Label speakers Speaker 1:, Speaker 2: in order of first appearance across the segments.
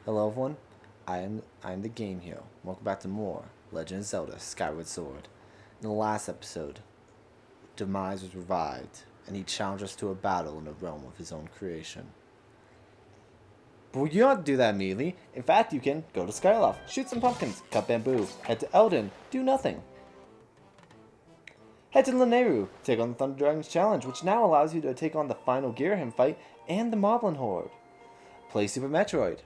Speaker 1: Hello everyone, I'm the Game Hero. Welcome back to more Legend of Zelda Skyward Sword. In the last episode, Demise was revived, and he challenged us to a battle in a realm of his own creation. But you don't do that immediately. In fact, you can go to Skyloft, shoot some pumpkins, cut bamboo, head to Eldin, do nothing. Head to Lanayru, take on the Thunder Dragon's challenge, which now allows you to take on the final Girahim fight and the Moblin Horde. Play Super Metroid.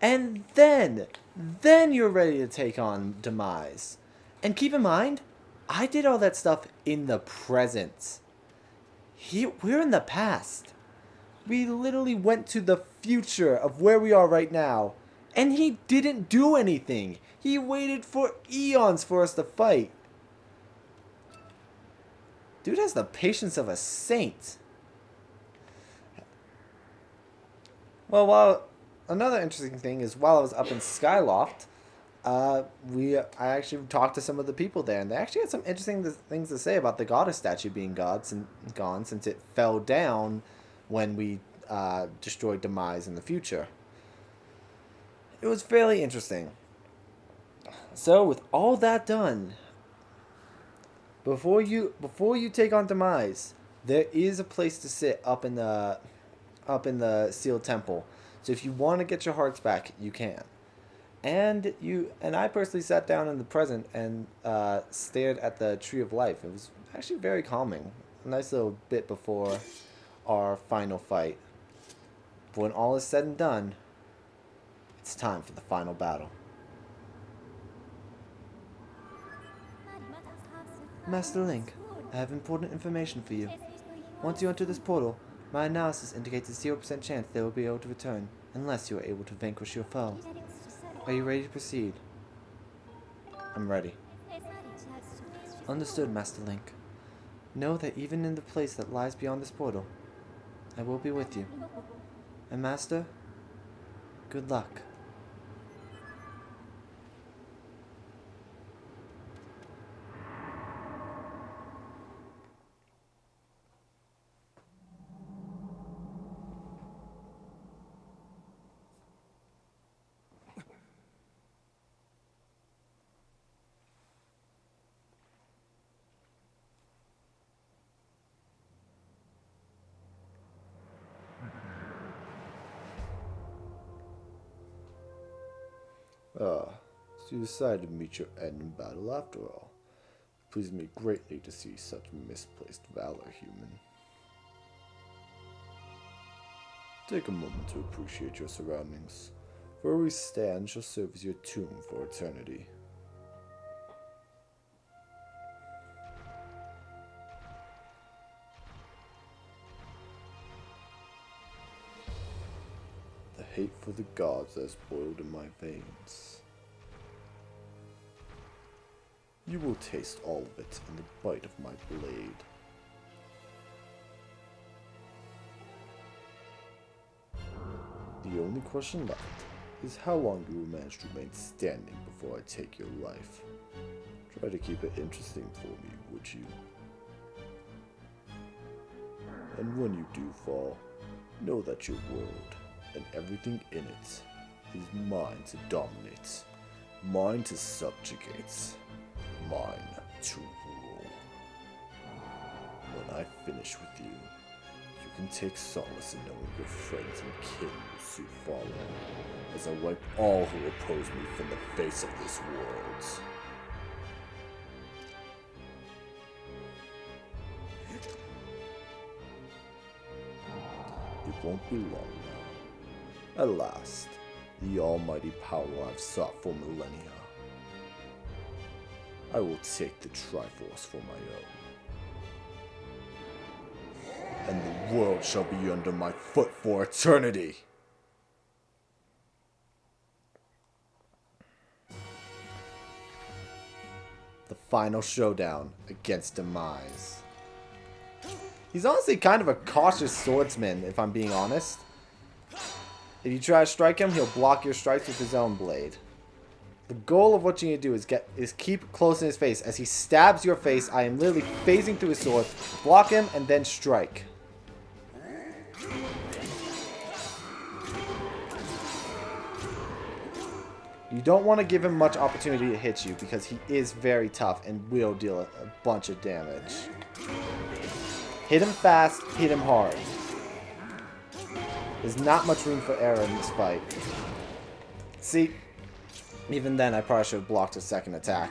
Speaker 1: And then you're ready to take on Demise. And keep in mind, I did all that stuff in the present. We're in the past. We literally went to the future of where we are right now. And he didn't do anything. He waited for eons for us to fight. Dude has the patience of a saint. Well, another interesting thing is while I was up in Skyloft, I actually talked to some of the people there, and they actually had some interesting things to say about the goddess statue being gone since it fell down when we destroyed Demise in the future. It was fairly interesting. So with all that done, before you take on Demise, there is a place to sit up in the sealed temple. So if you want to get your hearts back, you can. And I personally sat down in the present and stared at the Tree of Life. It was actually very calming. A nice little bit before our final fight. But when all is said and done, it's time for the final battle. Master Link, I have important information for you. Once you enter this portal, my analysis indicates a 0% chance they will be able to return, unless you are able to vanquish your foe. Are you ready to proceed? I'm ready. Understood, Master Link. Know that even in the place that lies beyond this portal, I will be with you. And Master, good luck. So you decided to meet your end in battle after all. It pleased me greatly to see such misplaced valor, human. Take a moment to appreciate your surroundings. Where we stand shall serve as your tomb for eternity. The hate for the gods has boiled in my veins. You will taste all of it in the bite of my blade. The only question left is how long you will manage to remain standing before I take your life. Try to keep it interesting for me, would you? And when you do fall, know that your world and everything in it is mine to dominate, mine to subjugate, mine to rule. When I finish with you, you can take solace in knowing your friends and kin will soon follow, as I wipe all who oppose me from the face of this world. It won't be long now. At last, the almighty power I've sought for millennia. I will take the Triforce for my own. And the world shall be under my foot for eternity. The final showdown against Demise. He's honestly kind of a cautious swordsman, if I'm being honest. If you try to strike him, he'll block your strikes with his own blade. The goal of what you need to do is keep close in his face. As he stabs your face, I am literally phasing through his sword. Block him and then strike. You don't want to give him much opportunity to hit you because he is very tough and will deal a bunch of damage. Hit him fast, hit him hard. There's not much room for error in this fight. See, even then I probably should have blocked a second attack.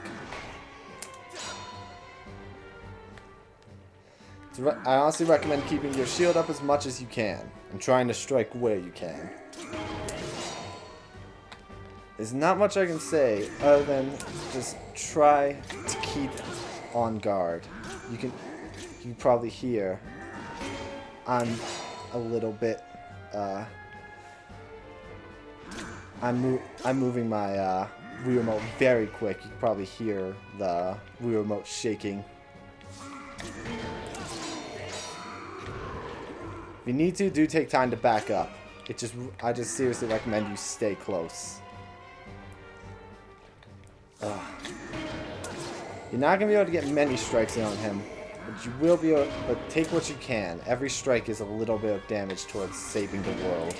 Speaker 1: I honestly recommend keeping your shield up as much as you can and trying to strike where you can. There's not much I can say other than just try to keep on guard. You can probably hear I'm a little bit I'm moving my Wii remote very quick. You can probably hear the Wii remote shaking. If you need to, do take time to back up. I just seriously recommend you stay close. You're not going to be able to get many strikes in on him, but you will be able to take what you can. Every strike is a little bit of damage towards saving the world.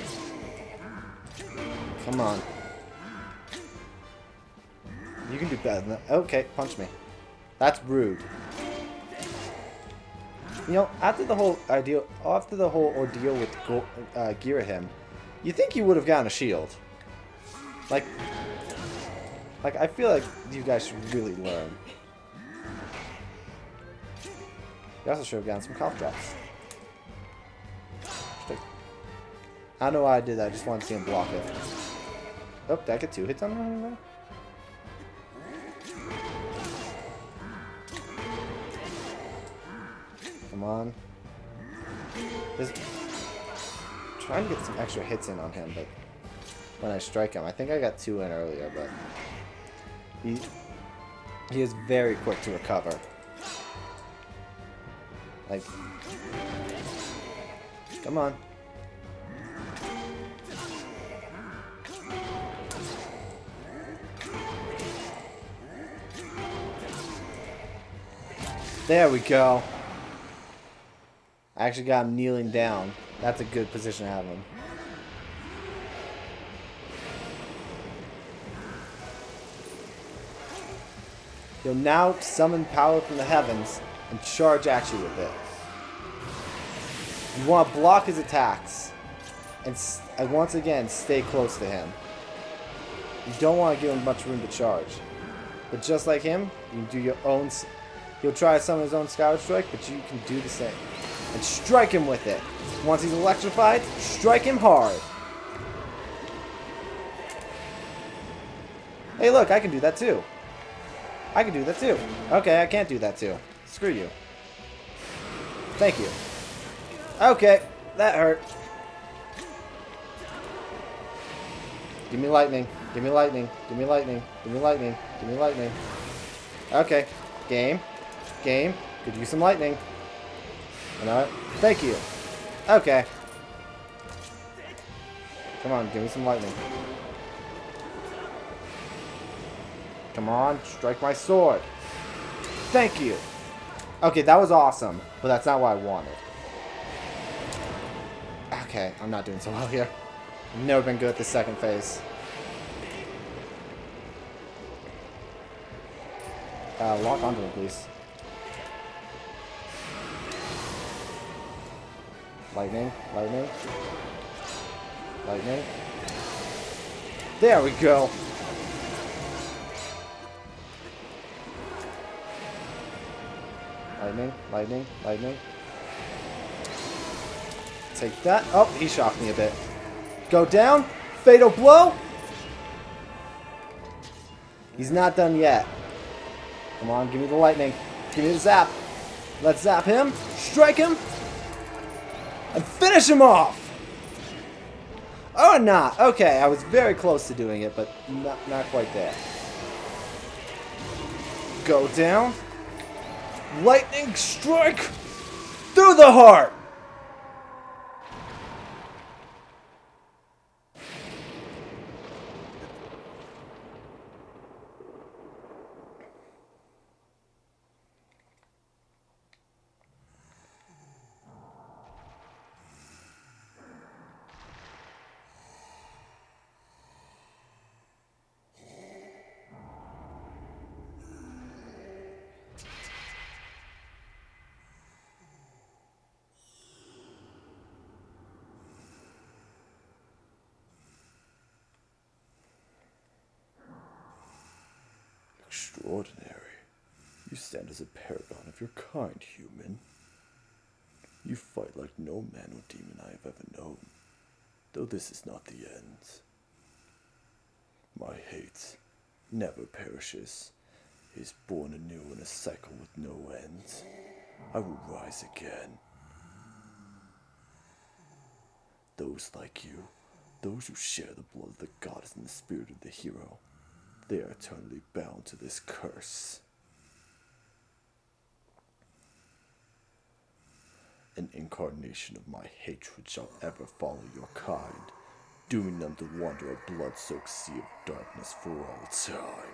Speaker 1: Come on. You can do better than that. Okay, punch me. That's rude. You know, after the whole ordeal with Girahim, you think you would have gotten a shield. Like, I feel like you guys should really learn. You also should have gotten some cough drops. I don't know why I did that. I just wanted to see him block it. Oh, did I get 2 hits on him there? Come on. Trying to get some extra hits in on him, but when I strike him, I think I got 2 in earlier, but he is very quick to recover. Like, come on. There we go. I actually got him kneeling down. That's a good position to have him. You'll now summon power from the heavens and charge at you with it. You want to block his attacks and once again stay close to him. You don't want to give him much room to charge. But just like him, you can do your own. He'll try to summon his own Skyward Strike, but you can do the same. And strike him with it. Once he's electrified, strike him hard. Hey look, I can do that too. I can do that too. Okay, I can't do that too. Screw you. Thank you. Okay, that hurt. Give me lightning. Give me lightning. Give me lightning. Give me lightning. Give me lightning. Okay. Game. Game. Could use some lightning. You know what? Thank you. Okay. Come on, give me some lightning. Come on, strike my sword. Thank you. Okay, that was awesome, but that's not what I wanted. Okay, I'm not doing so well here. I've never been good at the second phase. Lock onto him, please. Lightning, lightning, lightning. There we go. Lightning, lightning, lightning. Take that. Oh, he shocked me a bit. Go down. Fatal blow. He's not done yet. Come on, give me the lightning. Give me the zap. Let's zap him. Strike him. And finish him off. Or not. Okay, I was very close to doing it, but not quite there. Go down. Lightning strike through the heart.
Speaker 2: Extraordinary. You stand as a paragon of your kind, human. You fight like no man or demon I have ever known, though this is not the end. My hate never perishes. It is born anew in a cycle with no end. I will rise again. Those like you, those who share the blood of the goddess and the spirit of the hero, they are eternally bound to this curse. An incarnation of my hatred shall ever follow your kind, dooming them to wander a blood-soaked sea of darkness for all time.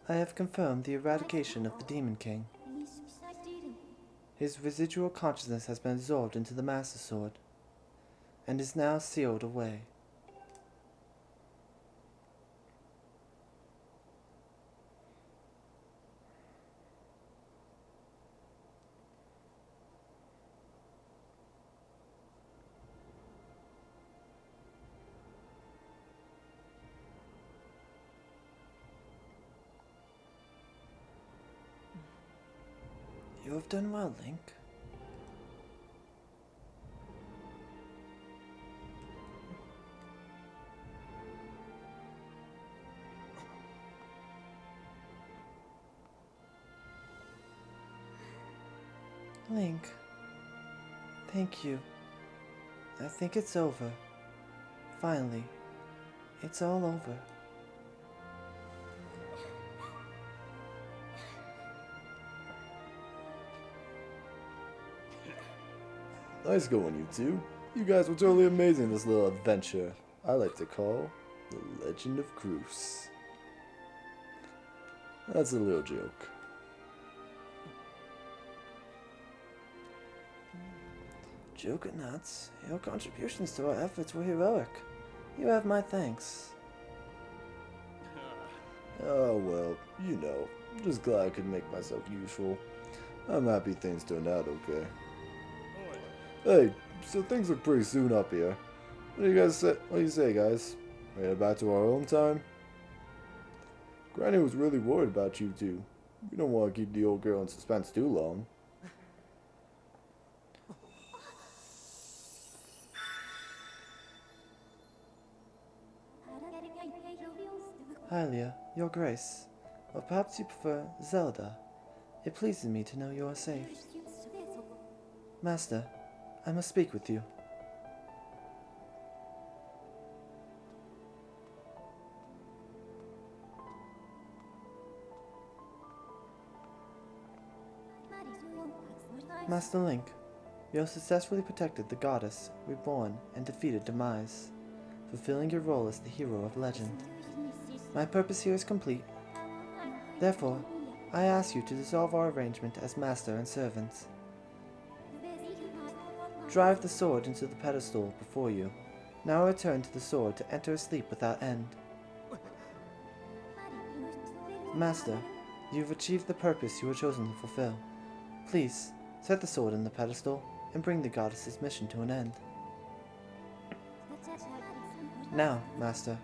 Speaker 1: I have confirmed the eradication of the Demon King. His residual consciousness has been absorbed into the Master Sword, and is now sealed away. You have done well, Link. Link, thank you. I think it's over. Finally, it's all over.
Speaker 2: Nice going, you two. You guys were totally amazing in this little adventure I like to call The Legend of Groose. That's a little joke.
Speaker 1: Joke or nuts, your contributions to our efforts were heroic. You have my thanks.
Speaker 2: Oh well, you know, I'm just glad I could make myself useful. I'm happy things turned out okay. Hey, so things look pretty soon up here. What do you guys say? What do you say, guys? We head back to our home time? Granny was really worried about you two. We don't want to keep the old girl in suspense too long.
Speaker 1: Hylia, your grace. Or perhaps you prefer Zelda. It pleases me to know you are safe. Master, I must speak with you. Master Link, you have successfully protected the goddess, reborn, and defeated Demise, fulfilling your role as the hero of legend. My purpose here is complete. Therefore, I ask you to dissolve our arrangement as master and servants. Drive the sword into the pedestal before you. Now return to the sword to enter a sleep without end. Master, you have achieved the purpose you were chosen to fulfill. Please, set the sword in the pedestal and bring the goddess's mission to an end. Now, Master,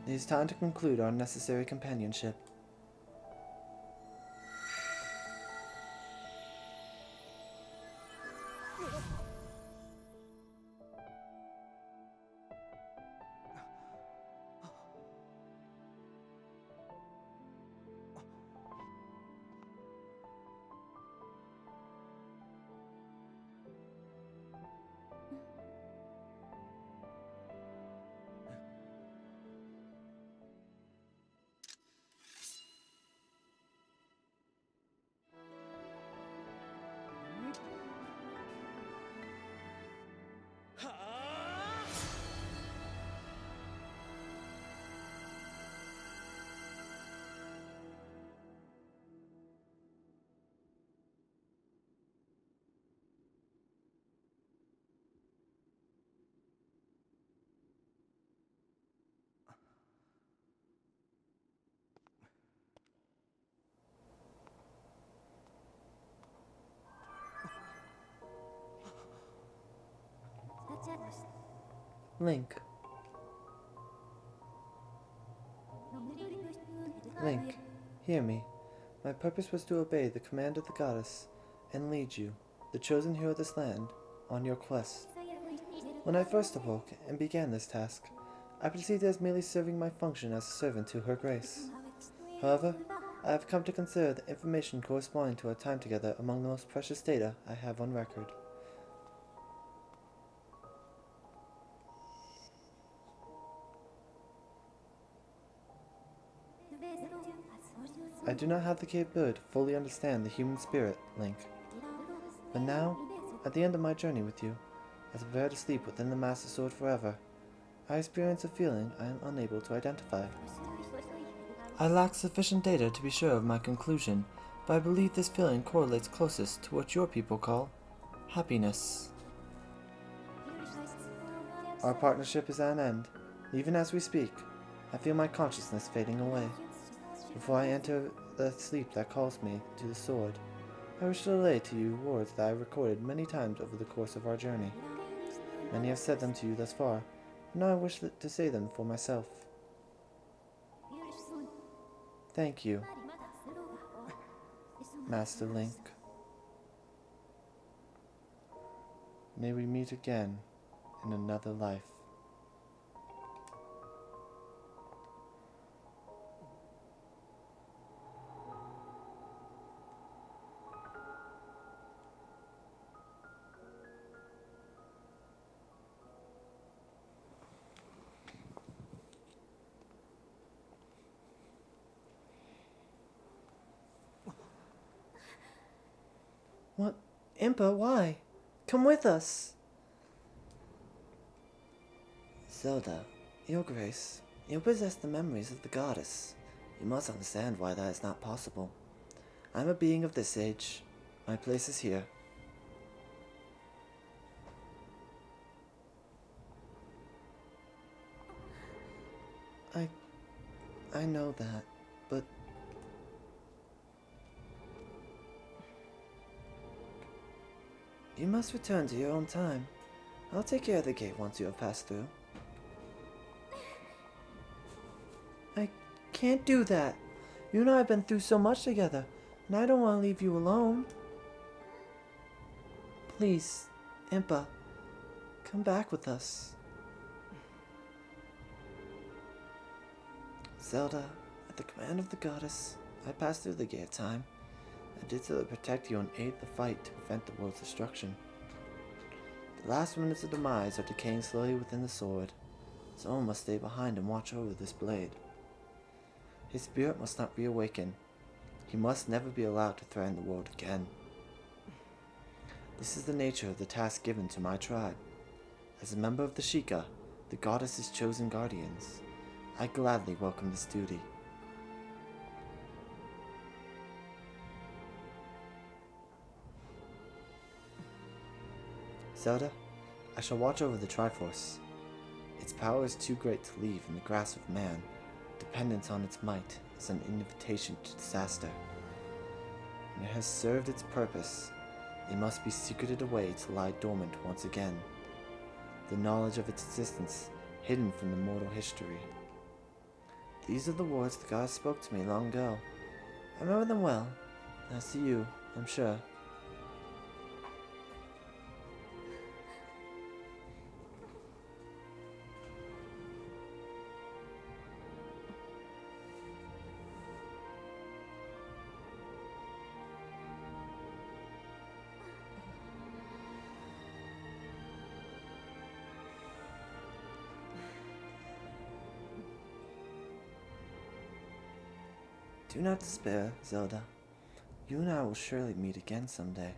Speaker 1: it is time to conclude our necessary companionship. Link. Link, hear me. My purpose was to obey the command of the goddess and lead you, the chosen hero of this land, on your quest. When I first awoke and began this task, I perceived it as merely serving my function as a servant to her grace. However, I have come to consider the information corresponding to our time together among the most precious data I have on record. I do not have the capability to fully understand the human spirit, Link. But now, at the end of my journey with you, as I prepare to sleep within the Master Sword forever, I experience a feeling I am unable to identify. I lack sufficient data to be sure of my conclusion, but I believe this feeling correlates closest to what your people call happiness. Our partnership is at an end. Even as we speak, I feel my consciousness fading away. Before I enter the sleep that calls me to the sword, I wish to relay to you words that I have recorded many times over the course of our journey. Many have said them to you thus far, but now I wish to say them for myself. Thank you, Master Link. May we meet again in another life. What? Impa, why? Come with us! Zelda, Your Grace, you possess the memories of the goddess. You must understand why that is not possible. I am a being of this age. My place is here. I know that, but... You must return to your own time. I'll take care of the gate once you have passed through. I can't do that. You and I have been through so much together, and I don't want to leave you alone. Please, Impa, come back with us. Zelda, at the command of the goddess, I passed through the gate of time. I did so to protect you and aid the fight to prevent the world's destruction. The last remnants of demise are decaying slowly within the sword. Someone must stay behind and watch over this blade. His spirit must not reawaken. He must never be allowed to threaten the world again. This is the nature of the task given to my tribe. As a member of the Sheikah, the goddess's chosen guardians, I gladly welcome this duty. Zelda, I shall watch over the Triforce. Its power is too great to leave in the grasp of man. Dependence on its might is an invitation to disaster. When it has served its purpose, it must be secreted away to lie dormant once again. The knowledge of its existence hidden from the mortal history. These are the words the goddess spoke to me long ago. I remember them well, as to you, I'm sure. Do not despair, Zelda. You and I will surely meet again someday.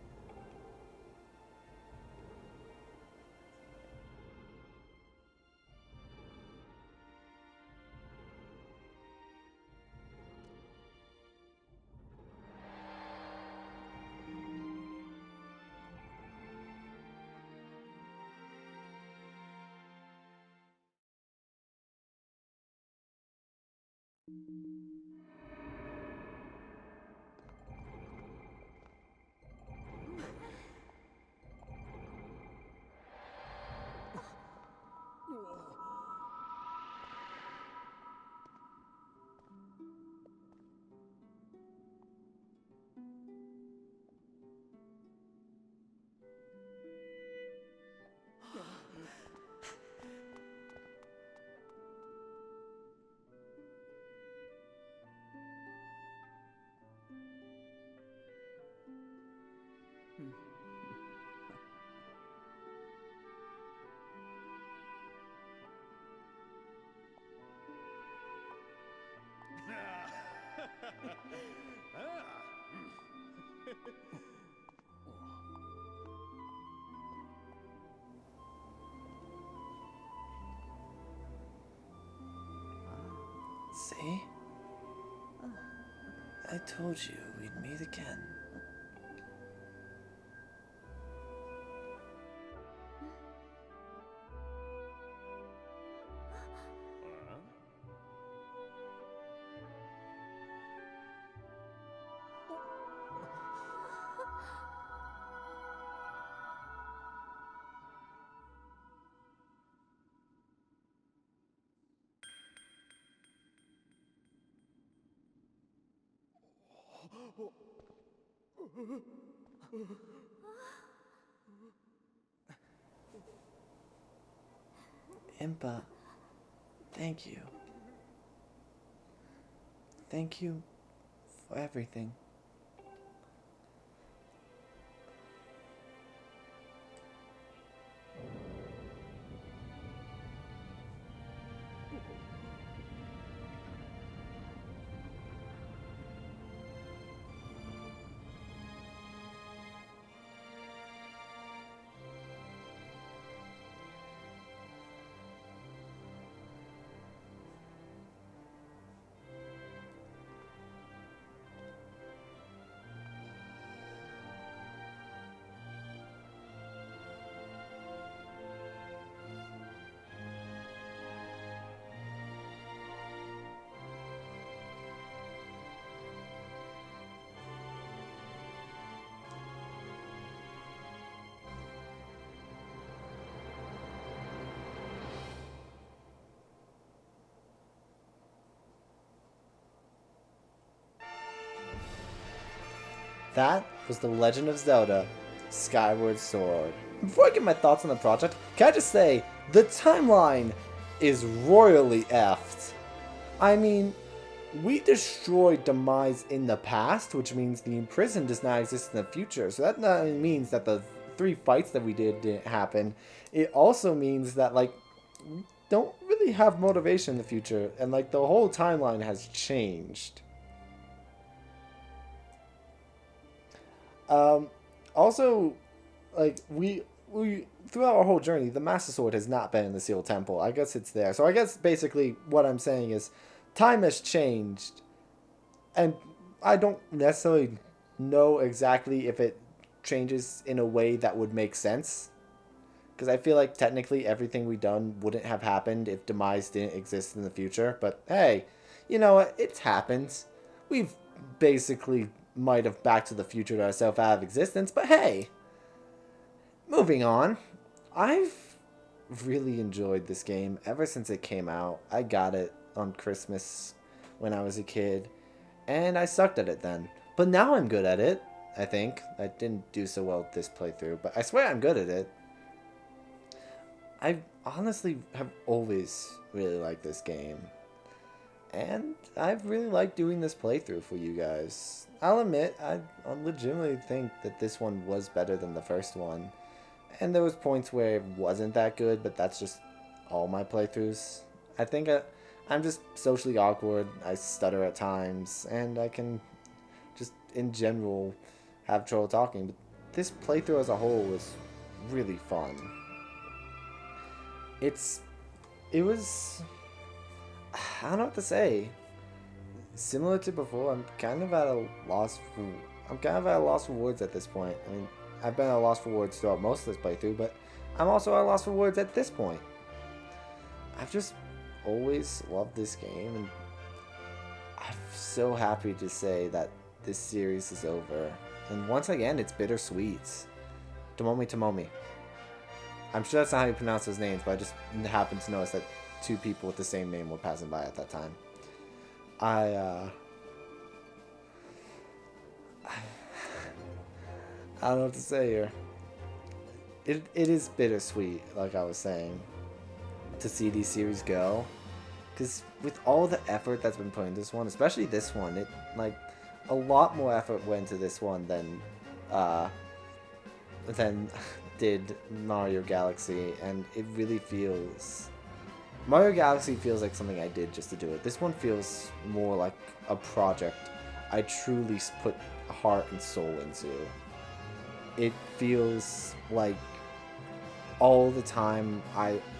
Speaker 1: See? I told you we'd meet again. Impa, thank you. Thank you for everything. That was The Legend of Zelda Skyward Sword. Before I give my thoughts on the project, can I just say, the timeline is royally effed. I mean, we destroyed Demise in the past, which means the Imprisoned does not exist in the future. So that not only means that the 3 fights that we didn't happen, it also means that, like, we don't really have motivation in the future, and, like, the whole timeline has changed. Also, like, we throughout our whole journey, the Master Sword has not been in the Sealed Temple. I guess it's there. So I guess basically what I'm saying is time has changed, and I don't necessarily know exactly if it changes in a way that would make sense, because I feel like technically everything we've done wouldn't have happened if Demise didn't exist in the future. But hey, you know what? It's happened. We've basically might have Back to the Future ourselves out of existence, but hey, moving on. I've really enjoyed this game ever since it came out. I got it on Christmas when I was a kid, and I sucked at it then. But now I'm good at it, I think. I didn't do so well this playthrough, but I swear I'm good at it. I honestly have always really liked this game. And I've really liked doing this playthrough for you guys. I'll admit, I legitimately think that this one was better than the first one. And there was points where it wasn't that good, but that's just all my playthroughs. I think I'm just socially awkward, I stutter at times, and I can just, in general, have trouble talking. But this playthrough as a whole was really fun. It was... I don't know what to say. Similar to before, I'm kind of at a loss for words at this point. I mean, I've been at a loss for words throughout most of this playthrough, but I'm also at a loss for words at this point. I've just always loved this game, and I'm so happy to say that this series is over. And once again, it's bittersweet. Tomomi Tomomi. I'm sure that's not how you pronounce those names, but I just happened to notice that 2 people with the same name were passing by at that time. I don't know what to say here. It is bittersweet, like I was saying, to see these series go. Because with all the effort that's been put into this one, especially this one, it, like, a lot more effort went into this one than did Mario Galaxy, and it really feels... Mario Galaxy feels like something I did just to do it. This one feels more like a project I truly put heart and soul into. It feels like all the time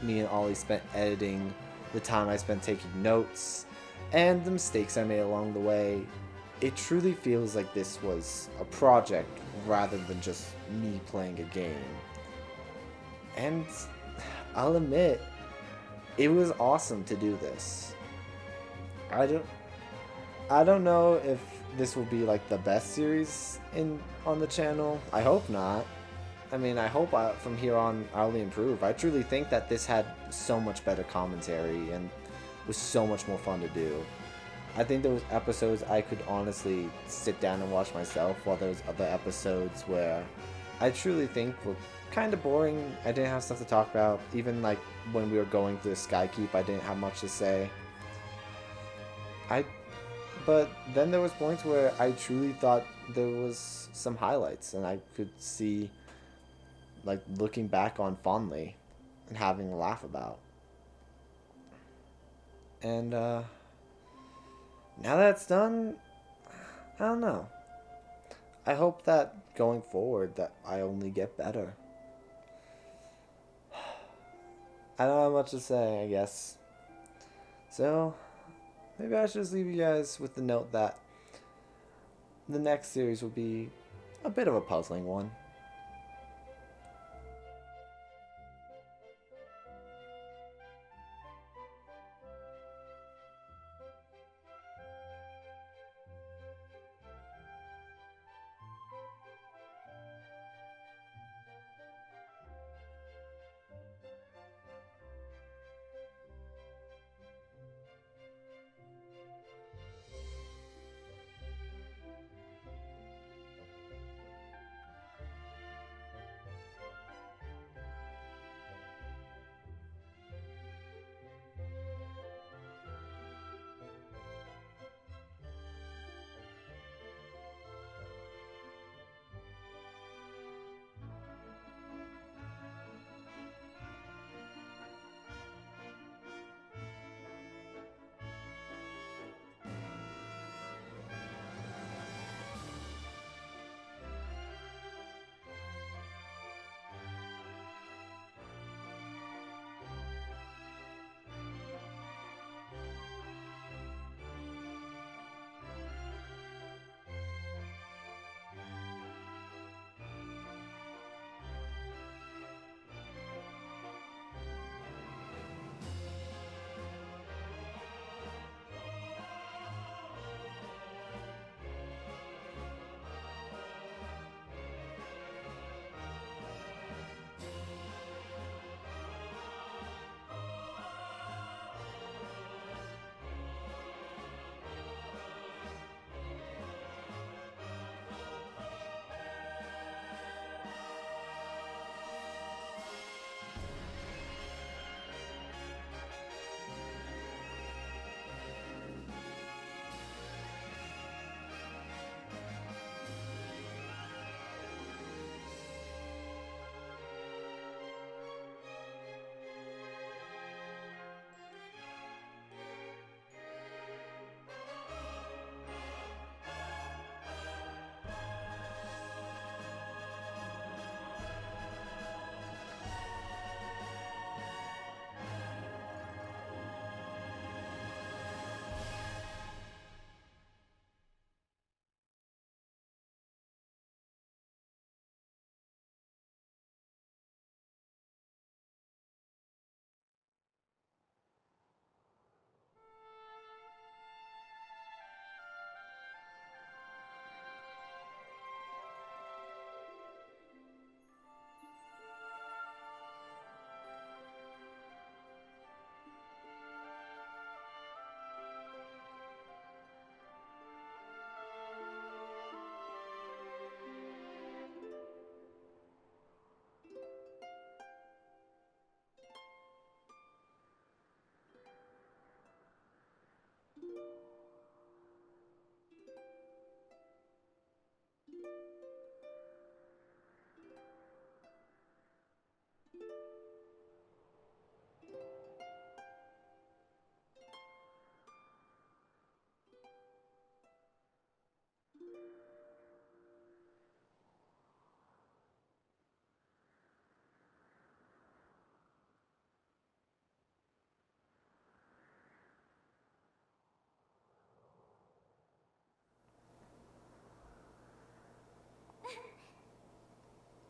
Speaker 1: me and Ollie spent editing, the time I spent taking notes, and the mistakes I made along the way, it truly feels like this was a project rather than just me playing a game. And I'll admit, it was awesome to do this. I don't I don't know if this will be like the best series in on the channel. I hope not. I mean, I hope from here on I'll improve. I truly think that this had so much better commentary and was so much more fun to do. I think there was episodes I could honestly sit down and watch myself, while there's other episodes where I truly think were kind of boring. I didn't have stuff to talk about. Even like when we were going through Skykeep, I didn't have much to say. But then there was points where I truly thought there was some highlights, and I could see, like, looking back on fondly and having a laugh about. And now that's done, I don't know. I hope that going forward that I only get better. I don't have much to say, I guess. So maybe I should just leave you guys with the note that the next series will be a bit of a puzzling one.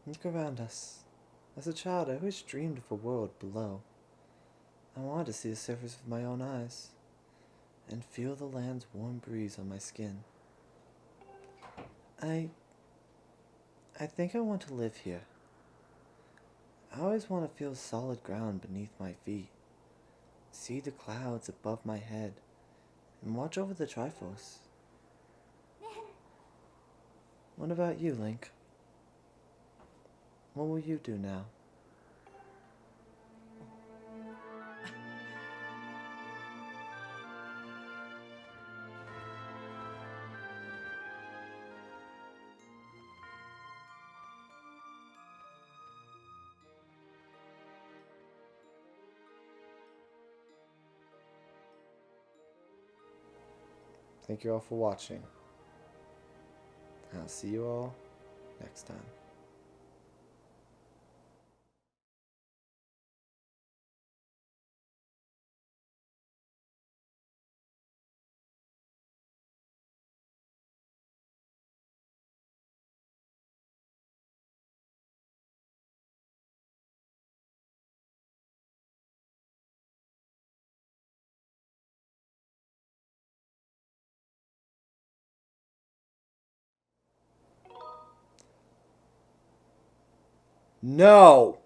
Speaker 1: Look around us. As a child, I always dreamed of a world below. I wanted to see the surface with my own eyes and feel the land's warm breeze on my skin. I think I want to live here. I always want to feel solid ground beneath my feet, see the clouds above my head, and watch over the Triforce. What about you, Link? What will you do now? Thank you all for watching. I'll see you all next time. No!